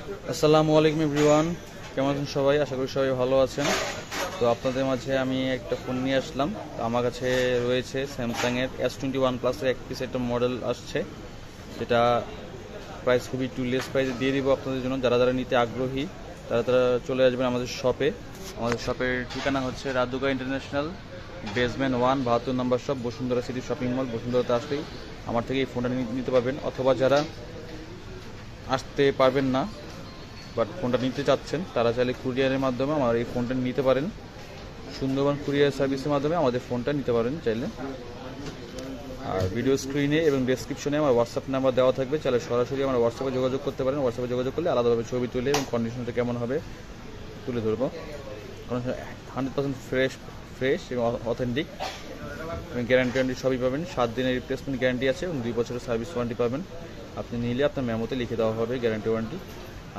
আসসালামু আলাইকুম এভরিওয়ান, কেমন আছেন সবাই? আশা করি সবাই ভালো আছেন। তো আপনাদের মাঝে আমি একটা ফোন নিয়ে আসলাম। তো আমার কাছে রয়েছে স্যামসাংয়ের S21 প্লাসের এক পিস একটা মডেল আসছে, যেটা প্রাইস খুবই লেস প্রাইসে দিয়ে দিব আপনাদের জন্য। যারা যারা নিতে আগ্রহী তারা তারা চলে আসবেন আমাদের শপে। আমাদের শপের ঠিকানা হচ্ছে Raduka International, basement 1, 72 number shop, Bashundhara City Shopping Mall. বসুন্ধরাতে আসলেই আমার থেকে এই ফোনটা নিতে পারবেন, অথবা যারা আসতে পারবেন না বাট ফোনটা নিতে চাচ্ছেন তারা চাইলে কুরিয়ারের মাধ্যমে আমার এই ফোনটা নিতে পারেন। সুন্দরবন কুরিয়ার সার্ভিসের মাধ্যমে আমাদের ফোনটা নিতে পারেন চাইলে। আর ভিডিও স্ক্রিনে এবং ডেসক্রিপশনে আমার হোয়াটসঅ্যাপ নাম্বার দেওয়া থাকবে, চাইলে সরাসরি আমার হোয়াটসঅ্যাপে যোগাযোগ করতে পারেন। হোয়াটসঅ্যাপে যোগাযোগ করলে আলাদাভাবে ছবি তুলে এবং কন্ডিশনটা কেমন হবে তুলে ধরবো। কারণ 100% ফ্রেশ এবং অথেন্টিক এবং গ্যারান্টি সবই পাবেন। 7 দিনের রিপ্লেসমেন্ট গ্যারান্টি আছে এবং 2 বছরের সার্ভিস ওয়ারেন্টি পাবেন। আপনি নিলে আপনার মেমোতে লিখে দেওয়া হবে গ্যারান্টি ওয়ারেন্টি।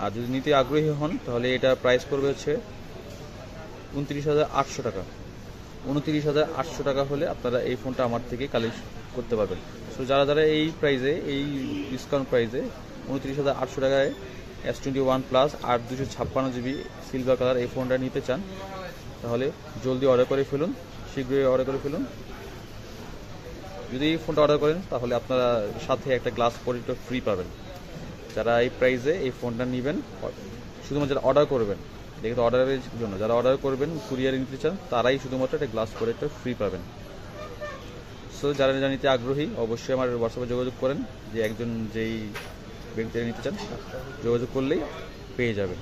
আর যদি নিতে আগ্রহী হন তাহলে এটা প্রাইস পড়বে হচ্ছে 29,800 টাকা। 29,800 টাকা হলে আপনারা এই ফোনটা আমার থেকে কালেক্ট করতে পারবেন। সো যারা যারা এই প্রাইসে, এই ডিসকাউন্ট প্রাইসে 29,800 টাকায় S21 plus 8/256 GB silver colour এই ফোনটা নিতে চান তাহলে জলদি অর্ডার করে ফেলুন, শীঘ্রই অর্ডার করে ফেলুন। যদি এই ফোনটা অর্ডার করেন তাহলে আপনারা সাথে একটা গ্লাস প্রোটেক্টর ফ্রি পাবেন। যারা এই প্রাইসে এই ফোনটা নেবেন, শুধুমাত্র যারা অর্ডার করবেন, দেখে অর্ডারের জন্য যারা অর্ডার করবেন কুরিয়ারে নিতে চান তারাই শুধুমাত্র একটা গ্লাস প্রোটেক্টর ফ্রি পাবেন। সো যারা নিতে আগ্রহী অবশ্যই আমার হোয়াটসঅ্যাপে যোগাযোগ করেন, যে একজন যেই ব্যক্তিরা নিতে চান যোগাযোগ করলেই পেয়ে যাবেন।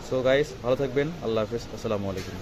সো গাইস, ভালো থাকবেন। আল্লাহ হাফেজ। আসসালামু আলাইকুম।